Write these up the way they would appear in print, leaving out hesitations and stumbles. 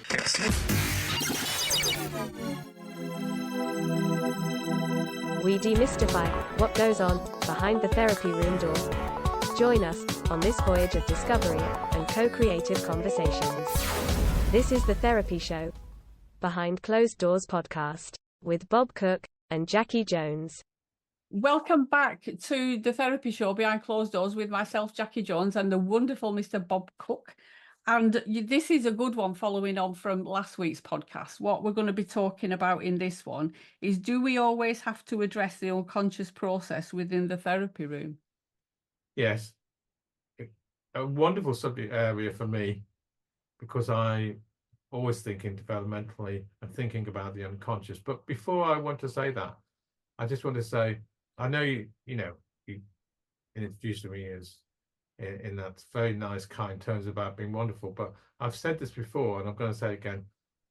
We demystify what goes on behind the therapy room door. Join us on this voyage of discovery and co-creative conversations. This is The Therapy Show, Behind Closed Doors podcast, with Bob Cooke and Jacci Jones. Welcome back to The Therapy Show, Behind Closed Doors, with myself, Jacci Jones, and the wonderful Mr. Bob Cooke. And this is a good one following on from last week's podcast. What we're going to be talking about in this one is, do we always have to address the unconscious process within the therapy room? Yes, a wonderful subject area for me, because I always thinking developmentally and thinking about the unconscious. But before I want to say that, I just want to say, I know you introduced me as in that very nice, kind terms about being wonderful, but I've said this before and I'm going to say it again.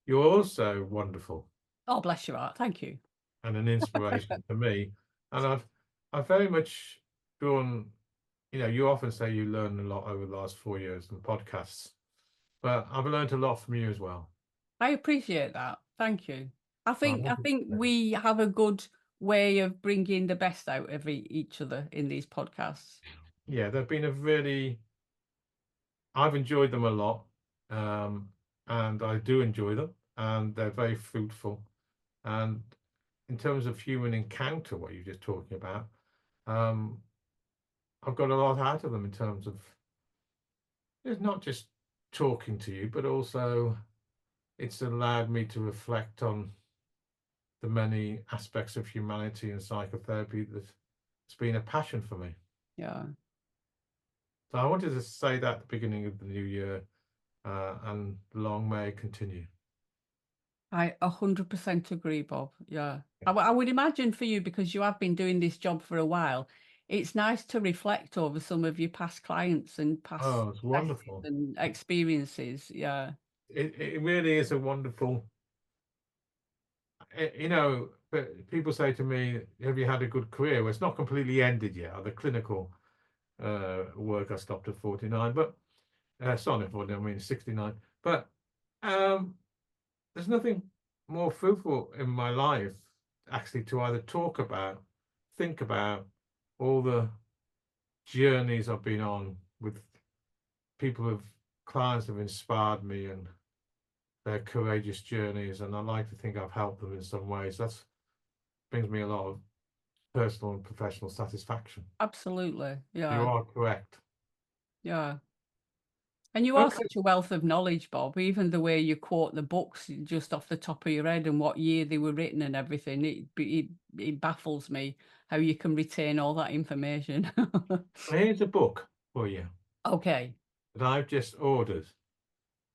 You're also wonderful. Oh, bless your heart. Thank you. And an inspiration for me. And I've very much drawn, you often say you learn a lot over the last 4 years in podcasts, but I've learned a lot from you as well. I appreciate that. Thank you. I think we have a good way of bringing the best out of each other in these podcasts. Yeah, they've been I've enjoyed them a lot, and I do enjoy them, and they're very fruitful. And in terms of human encounter, what you're just talking about, I've got a lot out of them in terms of, it's not just talking to you, but also it's allowed me to reflect on the many aspects of humanity and psychotherapy that's been a passion for me. Yeah. So I wanted to say that at the beginning of the new year, and long may it continue. I 100% agree, Bob. Yeah. I would imagine for you, because you have been doing this job for a while, it's nice to reflect over some of your past clients and past it's wonderful and experiences. Yeah. It really is a wonderful, but people say to me, have you had a good career? Well, it's not completely ended yet. The clinical work I stopped at 49, but sorry, 49, I mean 69. But there's nothing more fruitful in my life actually to either talk about, think about all the journeys I've been on with people clients have inspired me and their courageous journeys, and I like to think I've helped them in some ways. That brings me a lot of personal and professional satisfaction. Absolutely. Yeah. You are correct. Yeah. And you are such a wealth of knowledge, Bob. Even the way you quote the books just off the top of your head and what year they were written and everything, it baffles me how you can retain all that information. Here's a book for you. Okay. That I've just ordered,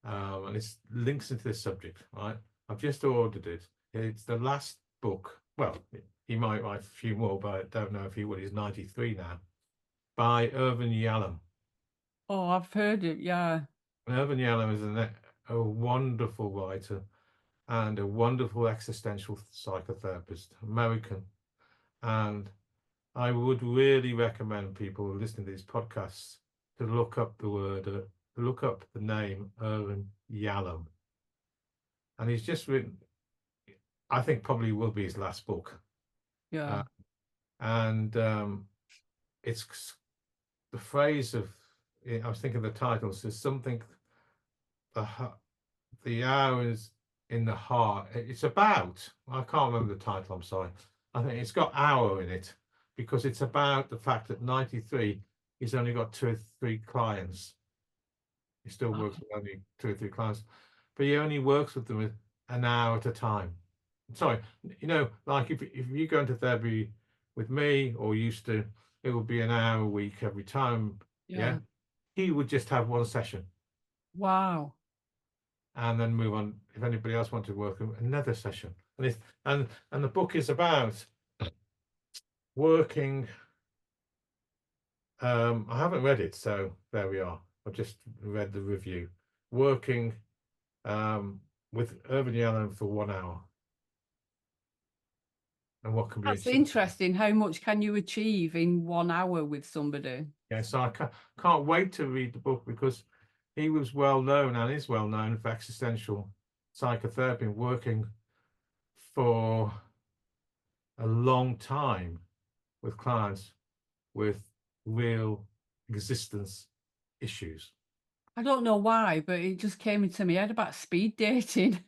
and it links into this subject, right? I've just ordered it. It's the last book. Well, he might write a few more, but I don't know if he will. He's 93 now. By Irvin Yalom. Oh, I've heard it, yeah. Irvin Yalom is a wonderful writer and a wonderful existential psychotherapist, American. And I would really recommend people listening to these podcasts to look up the name Irvin Yalom. And he's just written, I think probably will be his last book. Yeah. It's the phrase of, I was thinking the title says something, the hours in the heart. It's about, I can't remember the title, I'm sorry. I think it's got hour in it because it's about the fact that 93, he's only got 2 or 3 clients. He still works with only 2 or 3 clients, but he only works with them an hour at a time. Sorry, like if you go into therapy with me or used to, it would be an hour a week every time. Yeah. He would just have 1 session. Wow. And then move on. If anybody else wanted to work, another session. And the book is about working. I haven't read it, so there we are. I've just read the review. Working with Irvin Yalom for 1 hour. And what can be That's achieved. interesting. How much can you achieve in 1 hour with somebody? Yeah, so I can't wait to read the book because he was well known and is well known for existential psychotherapy and working for a long time with clients with real existence issues. I don't know why, but it just came into my head about speed dating.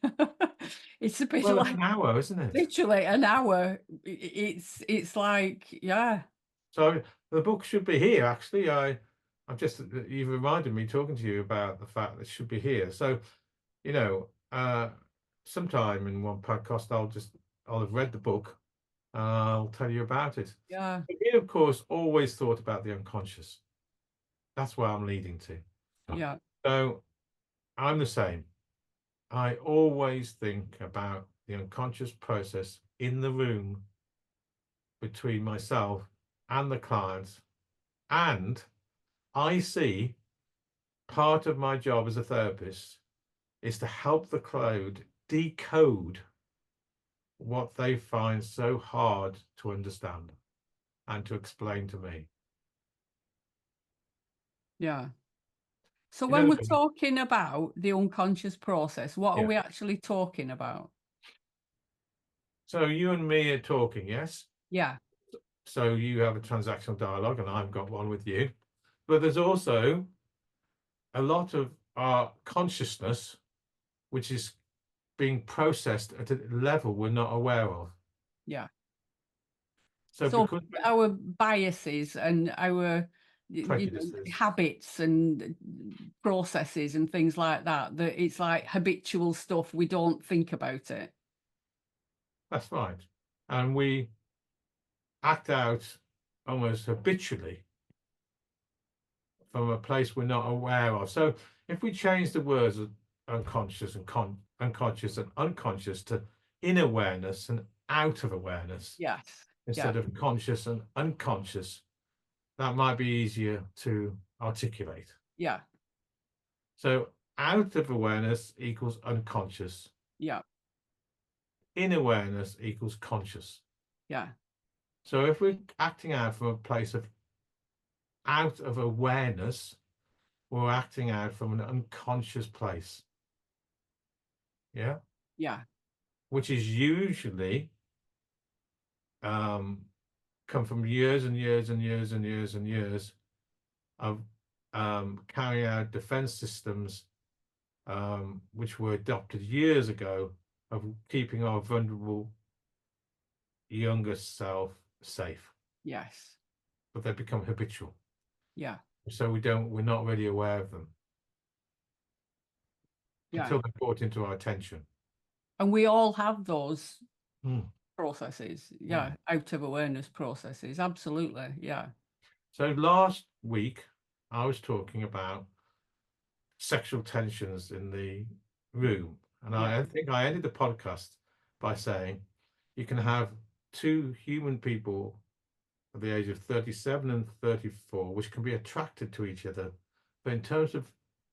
It's a bit Well, it's like an hour, isn't it? literally an hour. It's like, yeah, So the book should be here. Actually, I've just you've reminded me talking to you about the fact that it should be here. So, you know, sometime in one podcast, I'll have read the book. I'll tell you about it. yeah, But we, of course, always thought about the unconscious. That's where I'm leading to. yeah, So I'm the same. I always think about the unconscious process in the room between myself and the client. And I see part of my job as a therapist is to help the client decode what they find so hard to understand and to explain to me. yeah. So You when know, we're talking about the unconscious process, what are yeah. we actually talking about? So you and me are talking, yes? Yeah, So you have a transactional dialogue and I've got one with you. But there's also a lot of our consciousness, which is being processed at a level we're not aware of. yeah. So So because our biases and our prejudices, habits and processes and things like that, that it's like habitual stuff. We don't think about it. that's right. And we act out almost habitually from a place we're not aware of. So if we change the words of unconscious and unconscious and unconscious to in awareness and out of awareness Yes. instead Yeah. of conscious and unconscious, that might be easier to articulate. Yeah. So out of awareness equals unconscious. Yeah. In awareness equals conscious. Yeah. So if we're acting out from a place of out of awareness, we're acting out from an unconscious place. Yeah. Yeah. Which is usually come from years and years and years and years and years of carrying out defense systems which were adopted years ago of keeping our vulnerable younger self safe, Yes. but they become habitual. Yeah. So we're not really aware of them Yeah. until they're brought into our attention. And we all have those Mm. processes. Yeah. Out of awareness processes. Absolutely. Yeah. So last week I was talking about sexual tensions in the room, and Yeah. I think I ended the podcast by saying you can have two human people at the age of 37 and 34 which can be attracted to each other, but in terms of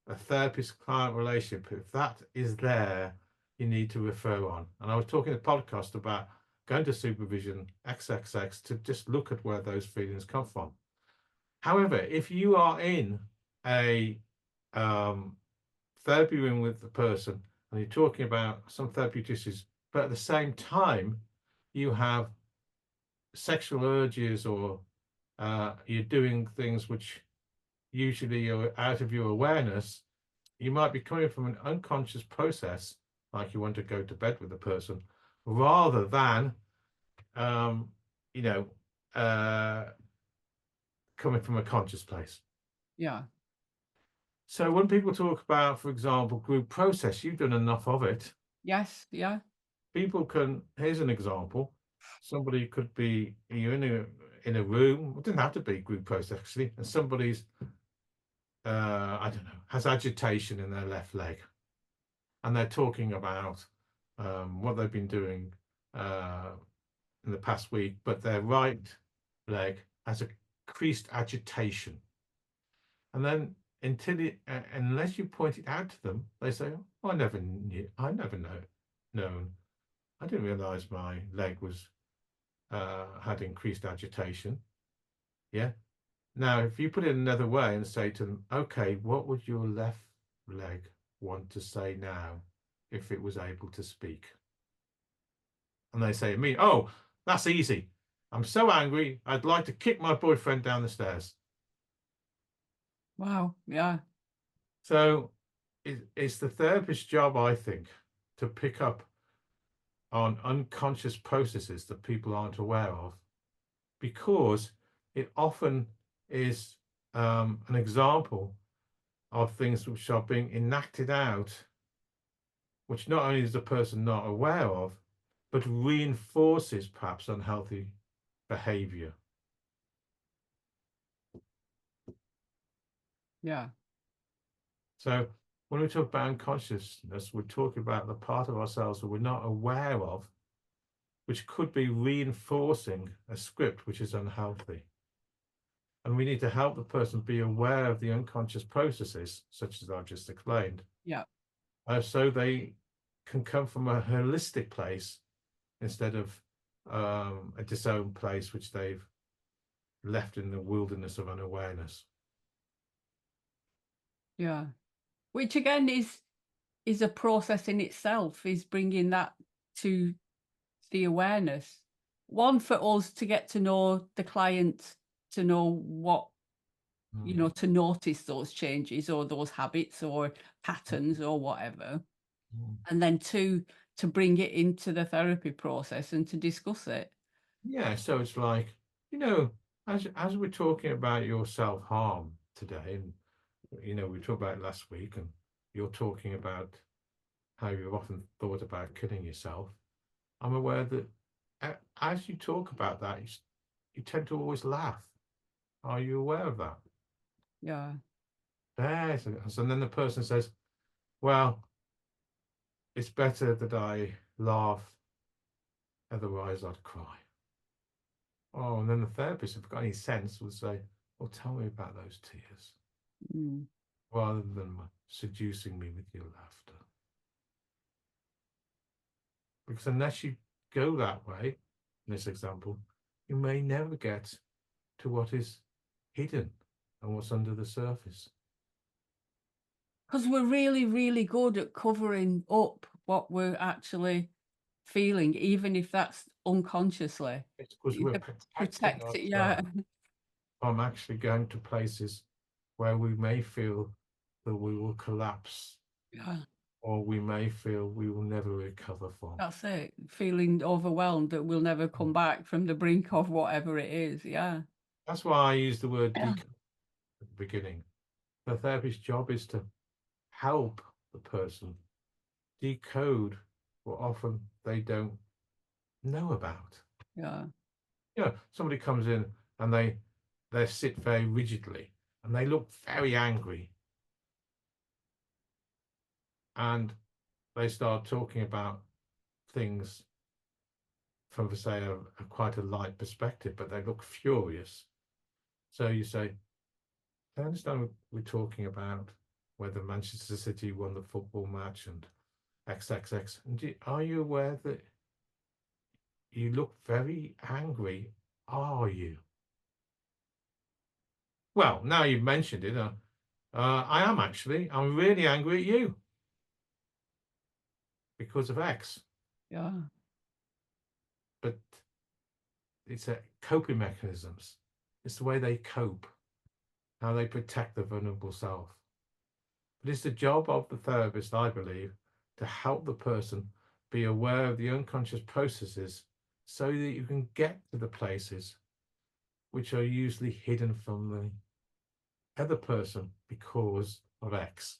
a therapist-client relationship, if that is there, you need to refer on. And I was talking in the podcast about going to supervision XXX to just look at where those feelings come from. However, if you are in a therapy room with the person and you're talking about some therapeutic issues, but at the same time you have sexual urges or you're doing things which usually are out of your awareness, you might be coming from an unconscious process, like you want to go to bed with the person, rather than you know coming from a conscious place. Yeah. So when people talk about, for example, group process, you've done enough of it. Yes. Yeah. People can, here's an example. Somebody could be, you're in a room, it doesn't have to be group process actually, and somebody's I don't know, has agitation in their left leg. And they're talking about what they've been doing in the past week, but their right leg has increased agitation. And then unless you point it out to them, they say, oh, I never known. I didn't realize my leg was had increased agitation. Yeah. Now, if you put it another way and say to them, okay, what would your left leg want to say now? if it was able to speak. And they say to me, oh, that's easy. I'm so angry, I'd like to kick my boyfriend down the stairs. Wow. Yeah. So it's the therapist's job, I think, to pick up on unconscious processes that people aren't aware of, because it often is an example of things which are being enacted out, which not only is the person not aware of, but reinforces perhaps unhealthy behavior. Yeah. So when we talk about unconsciousness, we're talking about the part of ourselves that we're not aware of, which could be reinforcing a script which is unhealthy. And we need to help the person be aware of the unconscious processes, such as I've just explained. Yeah. So they can come from a holistic place instead of a disowned place which they've left in the wilderness of unawareness. Yeah. Which again is a process in itself, is bringing that to the awareness. One, for us to get to know the client, to know what, you know, to notice those changes or those habits or patterns or whatever. And then two, to bring it into the therapy process and to discuss it. Yeah, so it's like, you know, as we're talking about your self-harm today, and you know, we talked about it last week, and you're talking about how you've often thought about killing yourself. I'm aware that as you talk about that, you tend to always laugh. Are you aware of that? Yeah. Yes. And then the person says, well, it's better that I laugh, otherwise I'd cry. Oh, and then the therapist, if you've got any sense, will say, well, tell me about those tears, rather than seducing me with your laughter. Because unless you go that way, in this example, you may never get to what is hidden and what's under the surface. Because we're really, really good at covering up what we're actually feeling, even if that's unconsciously. It's because we're To protecting protect it, yeah. ourselves from actually going to places where we may feel that we will collapse, Yeah. or we may feel we will never recover from. That's it. Feeling overwhelmed that we'll never come back from the brink of whatever it is. Yeah. That's why I use the word decode at the beginning. The therapist's job is to help the person decode what often they don't know about. Yeah. You know, somebody comes in and they sit very rigidly and they look very angry, and they start talking about things from, say, a quite a light perspective, but they look furious. So you say, I understand we're talking about whether Manchester City won the football match and XXX. And are you aware that you look very angry? Are you? Well, now you've mentioned it, I am actually. I'm really angry at you because of X. Yeah. But it's a coping mechanisms. It's the way they cope, how they protect the vulnerable self. But it's the job of the therapist, I believe, to help the person be aware of the unconscious processes so that you can get to the places which are usually hidden from the other person because of X.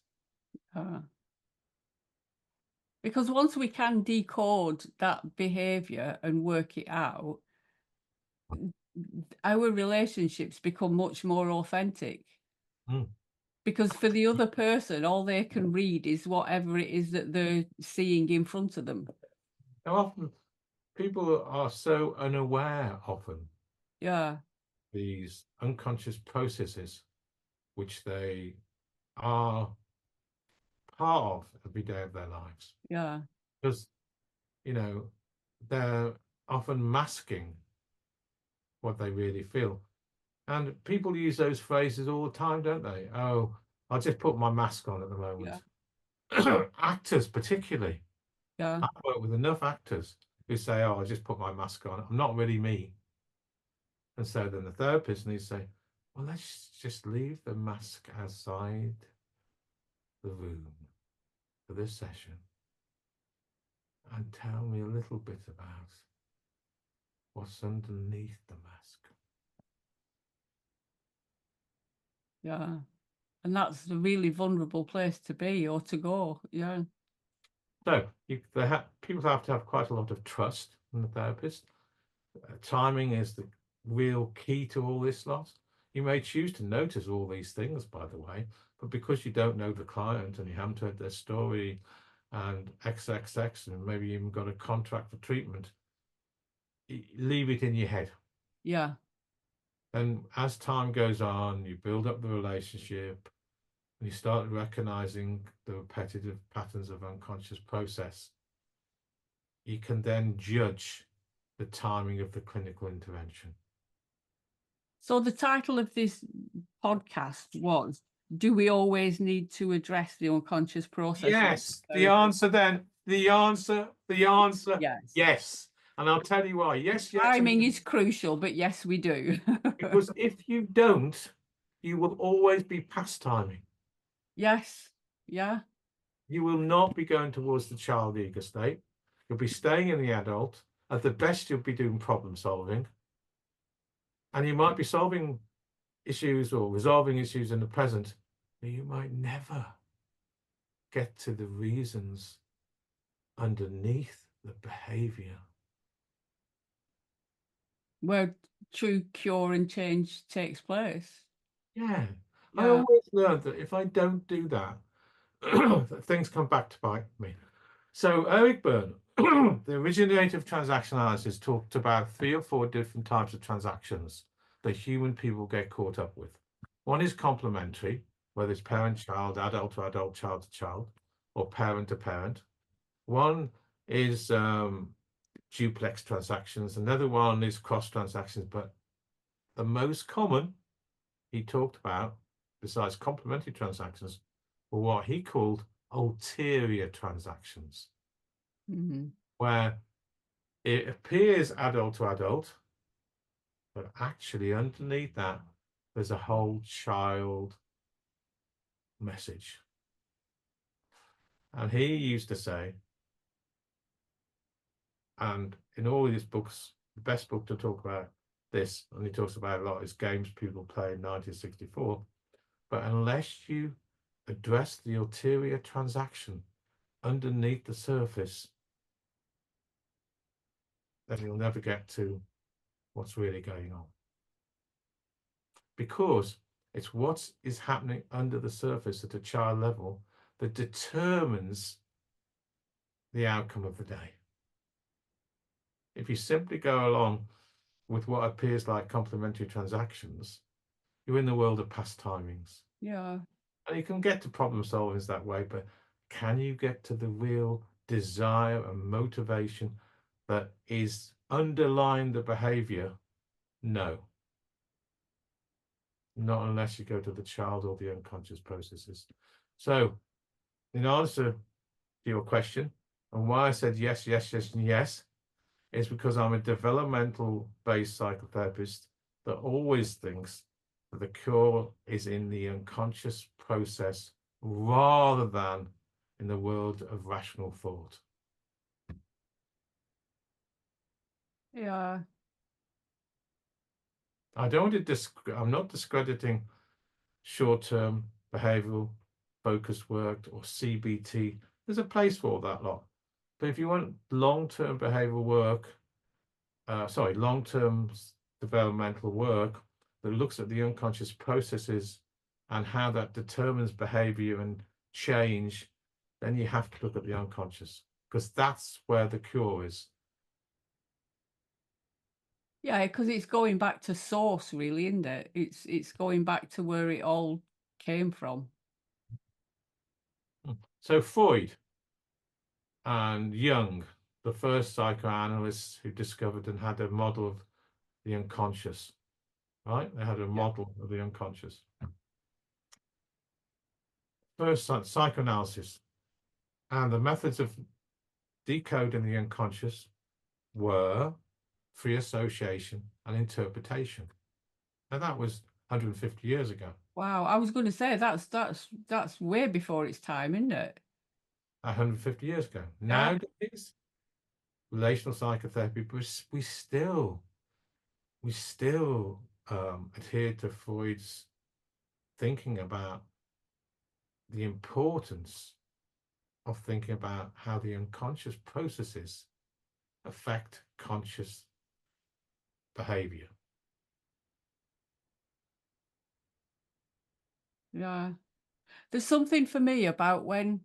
Because once we can decode that behavior and work it out, our relationships become much more authentic. Because for the other person, all they can read is whatever it is that they're seeing in front of them. Now, often people are so unaware often Yeah. these unconscious processes which they are part of every day of their lives. Yeah. Because, you know, they're often masking what they really feel. And people use those phrases all the time, don't they? Oh, I'll just put my mask on at the moment. actors particularly. Yeah. I've worked with enough actors who say, oh, I just put my mask on, I'm not really me. And so then the therapist needs to say, well, let's just leave the mask outside the room for this session and tell me a little bit about what's underneath the mask. Yeah. And that's a really vulnerable place to be or to go. Yeah. So people have to have quite a lot of trust in the therapist. Timing is the real key to all this lot. You may choose to notice all these things, by the way, but because you don't know the client and you haven't heard their story and XXX, and maybe you even got a contract for treatment, leave it in your head. Yeah. And as time goes on, you build up the relationship and you start recognizing the repetitive patterns of unconscious process. You can then judge the timing of the clinical intervention. So the title of this podcast was, do we always need to address the unconscious process? Yes, the answer, Yes. yes. And I'll tell you why. Yes, yes. Timing is crucial, but yes, we do. Because if you don't, you will always be past timing. Yes. Yeah. You will not be going towards the child ego state. You'll be staying in the adult. At the best, you'll be doing problem solving. And you might be solving issues or resolving issues in the present, but you might never get to the reasons underneath the behavior. Where true cure and change takes place. Yeah. I Yeah. always learned that if I don't do that, that things come back to bite me. So Eric Berne, the originator of transaction analysis, talked about 3 or 4 different types of transactions that human people get caught up with. One is complementary, whether it's parent-child, adult to adult, child to child, or parent to parent. One is duplex transactions. Another one is cross transactions. But the most common he talked about, besides complementary transactions, were what he called ulterior transactions, where it appears adult to adult, but actually underneath that, there's a whole child message. And he used to say, and in all his books, the best book to talk about this, and he talks about a lot, is Games People Play in 1964. But unless you address the ulterior transaction underneath the surface, then you'll never get to what's really going on. Because it's what is happening under the surface at a child level that determines the outcome of the day. If you simply go along with what appears like complementary transactions, you're in the world of past timings. Yeah. And you can get to problem solving that way, but can you get to the real desire and motivation that is underlying the behavior? No. Not unless you go to the child or the unconscious processes. So, in answer to your question, and why I said yes, yes, yes, and yes, is because I'm a developmental-based psychotherapist that always thinks that the cure is in the unconscious process rather than in the world of rational thought. Yeah. I don't want to I'm not discrediting short-term behavioral focused work or CBT. There's a place for all that lot. But if you want long-term behavioral work, long-term developmental work that looks at the unconscious processes and how that determines behavior and change, then you have to look at the unconscious, because that's where the cure is. Yeah, because it's going back to source, really, isn't it? It's going back to where it all came from. So Freud and Jung, the first psychoanalysts who discovered and had a model of the unconscious, right? They had a model of the unconscious. First psychoanalysis. And the methods of decoding the unconscious were free association and interpretation. Now that was 150 years ago. Wow, I was going to say that's way before its time, isn't it? 150 years ago. Yeah. Nowadays, relational psychotherapy, we still adhere to Freud's thinking about the importance of thinking about how the unconscious processes affect conscious behavior. Yeah. There's something for me about when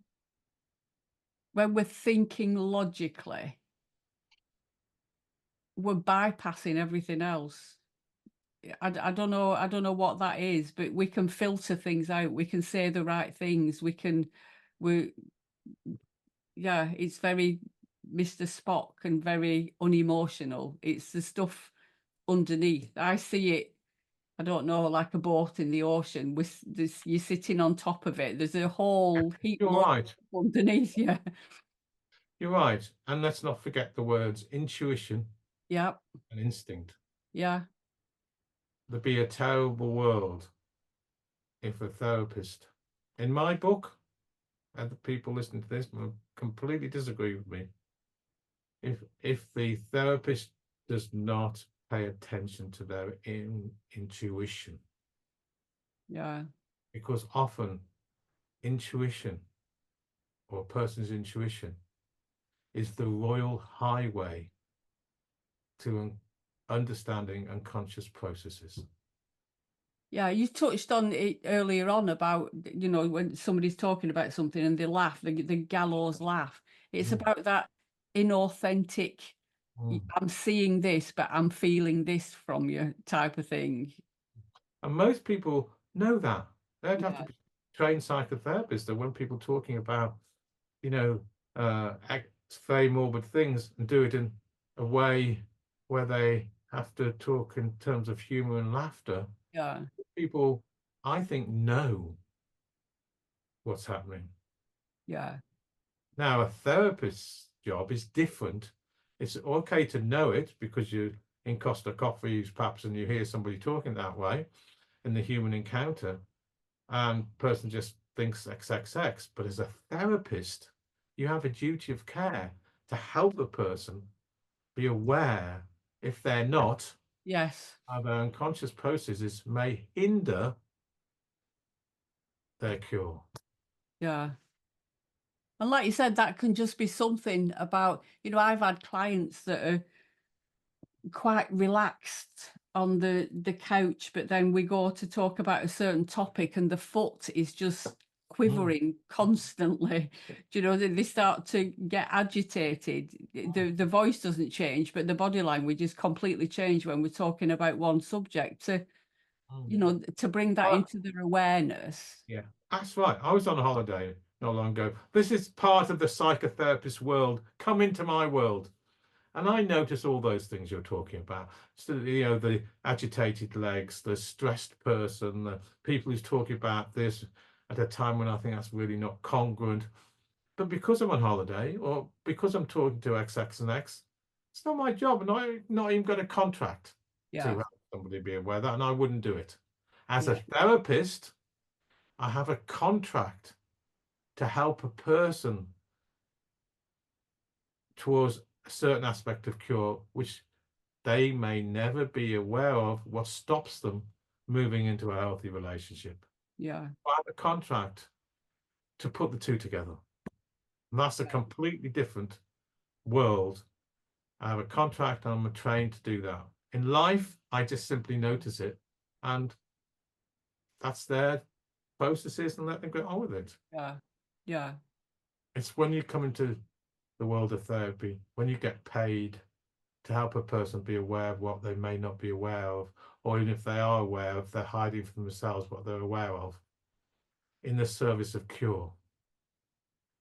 we're thinking logically, we're bypassing everything else. I don't know what that is, but we can filter things out. We can say the right things. Yeah, it's very Mr. Spock and very unemotional. It's the stuff underneath. I see it, I don't know, like a boat in the ocean with this, you're sitting on top of it. There's a whole heap You're load right. underneath you. You're right. And let's not forget the words intuition Yeah, and instinct. yeah, There'd be a terrible world if a therapist, in my book, and the people listening to this will completely disagree with me, if the therapist does not pay attention to their intuition, yeah, because often intuition, or a person's intuition, is the royal highway to understanding unconscious processes. yeah. You touched on it earlier on about, you know, when somebody's talking about something and they laugh, the gallows laugh. It's about that inauthentic, I'm seeing this, but I'm feeling this from you type of thing. And most people know that. They don't have Yeah. to be trained psychotherapists. That when people talking about, you know, very morbid things and do it in a way where they have to talk in terms of humor and laughter, Yeah, people, I think, know what's happening. yeah, Now, a therapist's job is different. It's okay to know it because you're in Costa Coffees, perhaps, and you hear somebody talking that way in the human encounter, and person just thinks XXX. But as a therapist, you have a duty of care to help the person be aware if they're not, yes, how their unconscious processes may hinder their cure. yeah. And like you said, that can just be something about, you know, I've had clients that are quite relaxed on the couch, but then we go to talk about a certain topic and the foot is just quivering constantly. Do you know, they start to get agitated. The voice doesn't change, but the body language is completely changed when we're talking about one subject, to, you know, to bring that Well, into their awareness. yeah, that's right. I was on a holiday not long ago. This is part of the psychotherapist world. Come into my world. And I notice all those things you're talking about. So, you know, the agitated legs, the stressed person, the people who's talking about this at a time when I think that's really not congruent. But because I'm on holiday, or because I'm talking to X, X, and X, it's not my job, and I've not even got a contract to Yeah, help somebody be aware of that, and I wouldn't do it. As a yeah, therapist, I have a contract to help a person towards a certain aspect of cure, which they may never be aware of, what stops them moving into a healthy relationship. yeah, I have a contract to put the two together. And that's a completely different world. I have a contract and I'm trained to do that. In life, I just simply notice it, and that's their processes, and let them get on with it. yeah, yeah, It's when you come into the world of therapy, when you get paid to help a person be aware of what they may not be aware of, or even if they are aware of, they're hiding from themselves what they're aware of, in the service of cure.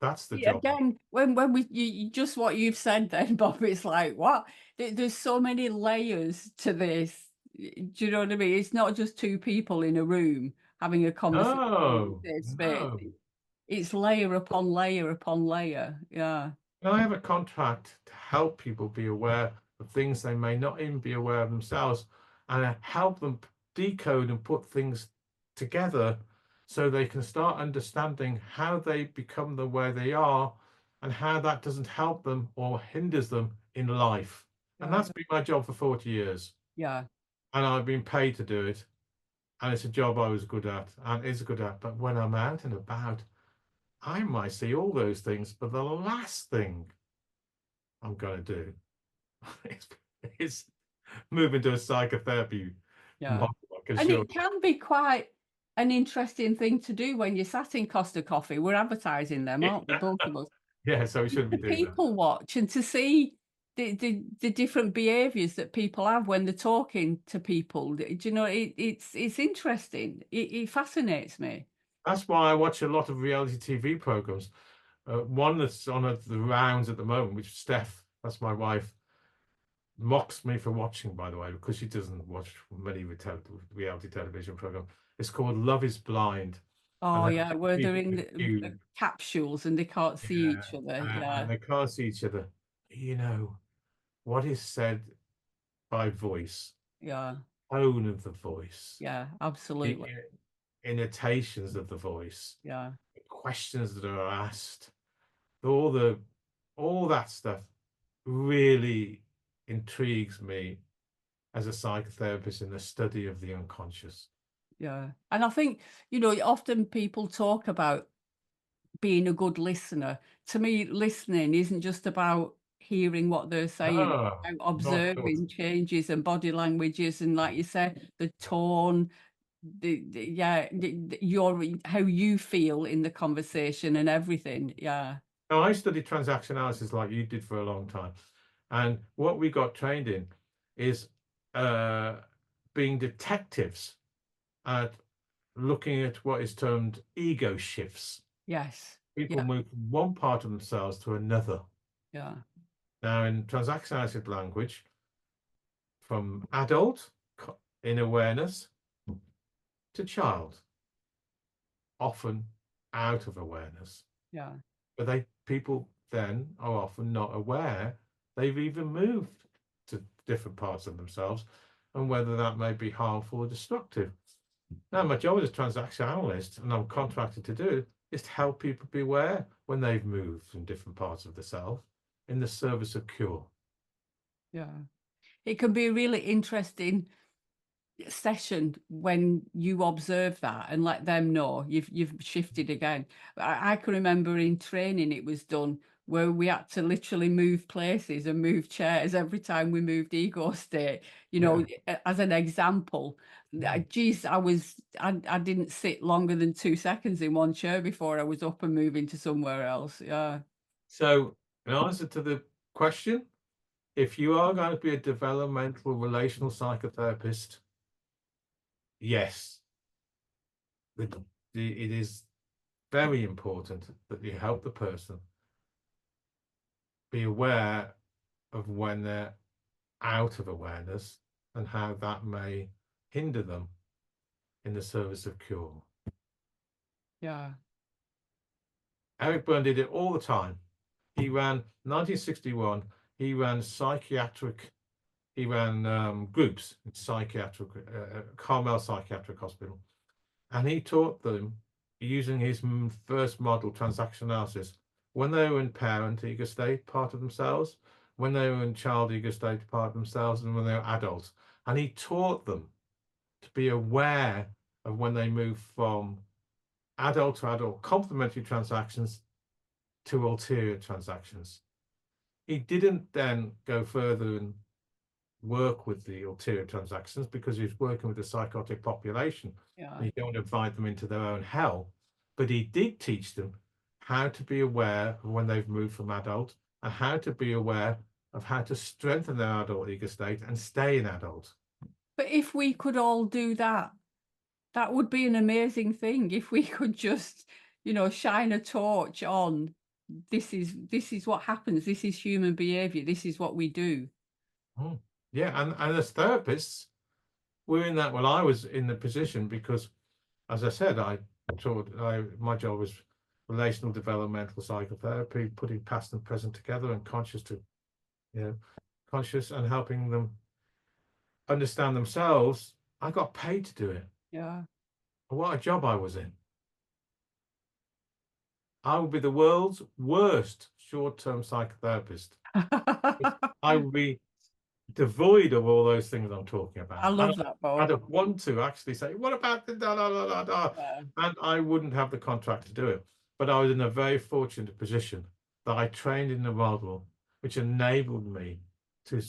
That's the yeah. job. Again, when just what you've said then, Bob, it's like, what? There's so many layers to this. Do you know what I mean? It's not just two people in a room having a conversation in No, a safe space. no. It's layer upon layer upon layer. Yeah. And I have a contract to help people be aware of things they may not even be aware of themselves, and I help them decode and put things together so they can start understanding how they become the way they are and how that doesn't help them or hinders them in life. And Yeah. that's been my job for 40 years. Yeah. And I've been paid to do it. And it's a job I was good at and is good at. But when I'm out and about, I might see all those things, but the last thing I'm going to do is move into a psychotherapy Yeah. model. I can And assure it can be quite an interesting thing to do when you're sat in Costa Coffee. We're advertising them, aren't we, both of us? Yeah, so we shouldn't be To doing that. people watch and to see the different behaviours that people have when they're talking to people. Do you know, it's interesting. It fascinates me. That's why I watch a lot of reality TV programs. One that's on the rounds at the moment, which Steph, that's my wife, mocks me for watching, by the way, because she doesn't watch many reality television programs. It's called Love is Blind. Oh And yeah, where they're in the queue, capsules and they can't see each other. Yeah, and they can't see each other. You know, what is said by voice, yeah, tone of the voice, yeah, i- absolutely. intonations of the voice, Yeah, questions that are asked, all that stuff really intrigues me as a psychotherapist in the study of the unconscious. yeah. And I think, you know, often people talk about being a good listener. To me, listening isn't just about hearing what they're saying, it's Ah, about not at all. observing changes and body languages and, like you said, the tone, your how you feel in the conversation and everything. Yeah, Now, I studied transaction analysis like you did for a long time. And what we got trained in is being detectives at looking at what is termed ego shifts. yes, People yeah, move from one part of themselves to another. yeah, Now, in transaction analysis language, from adult in awareness to child, often out of awareness. yeah, But people then are often not aware they've even moved to different parts of themselves and whether that may be harmful or destructive. Now, my job as a transaction analyst, and I'm contracted to do, is to help people be aware when they've moved from different parts of the self in the service of cure. yeah. It can be a really interesting session when you observe that and let them know you've shifted again. I can remember in training it was done where we had to literally move places and move chairs every time we moved ego state, you know, as an example. Geez, I didn't sit longer than 2 seconds in one chair before I was up and moving to somewhere else. Yeah. So, in answer to the question, if you are going to be a developmental relational psychotherapist, yes, it is very important that you help the person be aware of when they're out of awareness and how that may hinder them in the service of cure. Yeah. Eric Byrne did it all the time. He ran 1961. He ran groups in psychiatric, Carmel Psychiatric Hospital, and he taught them using his first model, transaction analysis, when they were in parent ego state, part of themselves, when they were in child ego state, part of themselves, and when they were adults. And he taught them to be aware of when they move from adult to adult complementary transactions to ulterior transactions. He didn't then go further and work with the ulterior transactions because he was working with the psychotic population. Yeah. And you don't want to invite them into their own hell. But he did teach them how to be aware of when they've moved from adult and how to be aware of how to strengthen their adult ego state and stay in adult. But if we could all do that, that would be an amazing thing if we could just, you know, shine a torch on this is what happens, this is human behavior, this is what we do. Yeah, and as therapists, we're in that. Well, I was in the position because, as I said, my job was relational developmental psychotherapy, putting past and present together and conscious and helping them understand themselves. I got paid to do it. Yeah. What a job I was in. I would be the world's worst short-term psychotherapist. I would be devoid of all those things I'm talking about. I love that, I'd Bob. want to actually say, what about the da da da da da? Yeah. And I wouldn't have the contract to do it. But I was in a very fortunate position that I trained in a model which enabled me to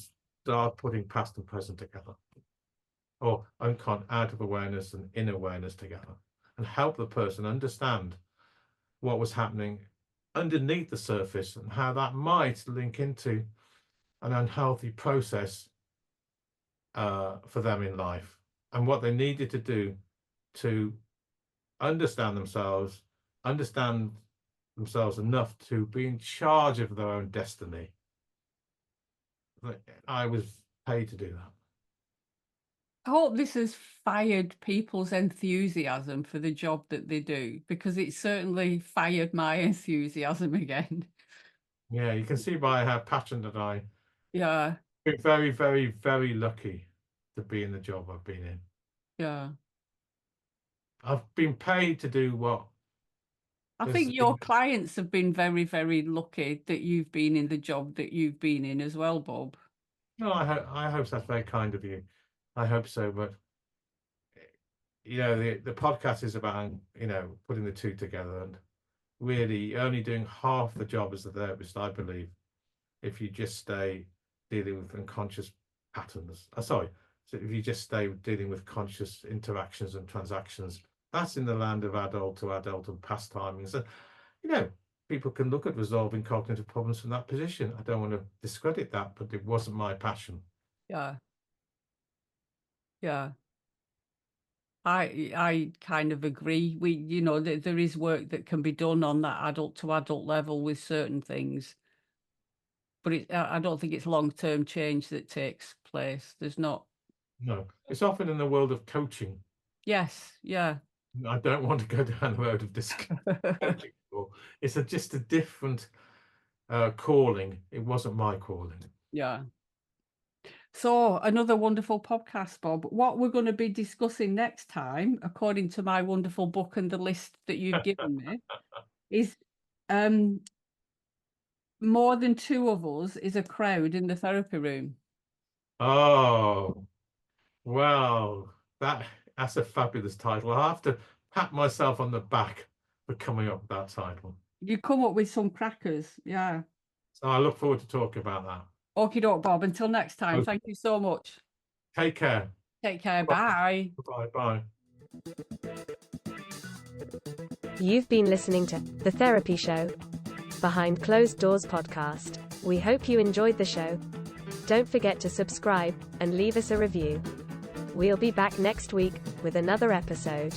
start putting past and present together, or out of awareness and in awareness together, and help the person understand what was happening underneath the surface and how that might link into an unhealthy process for them in life, and what they needed to do to understand themselves enough to be in charge of their own destiny. I was paid to do that. I hope this has fired people's enthusiasm for the job that they do, because it certainly fired my enthusiasm again. Yeah, you can see by how passionate I Yeah, been very, very, very lucky to be in the job I've been in. yeah. I've been paid to do what I There's- think your clients have been very, very lucky that you've been in the job that you've been in as well, Bob. No, I hope that's very kind of you. I hope so, but the podcast is about putting the two together, and really only doing half the job as a therapist, I believe, if you just stay dealing with unconscious patterns. So if you just stay dealing with conscious interactions and transactions, that's in the land of adult to adult and past timings. So, people can look at resolving cognitive problems from that position. I don't want to discredit that, but it wasn't my passion. Yeah. Yeah. I kind of agree. There is work that can be done on that adult to adult level with certain things, but I don't think it's long-term change that takes place. There's not. No, it's often in the world of coaching. Yes. Yeah. I don't want to go down the road of coaching. It's just a different calling. It wasn't my calling. Yeah. So another wonderful podcast, Bob. What we're going to be discussing next time, according to my wonderful book and the list that you've given me, is more than two of us is a crowd in the therapy room. Oh, well, that's a fabulous title. I'll have to pat myself on the back for coming up with that title. You come up with some crackers, yeah. So I look forward to talking about that. Okie doke, Bob. Until next time, Okay. thank you so much. Take care. Take care. Bye. Bye. Bye. You've been listening to The Therapy Show, Behind Closed Doors podcast. We hope you enjoyed the show. Don't forget to subscribe and leave us a review. We'll be back next week with another episode.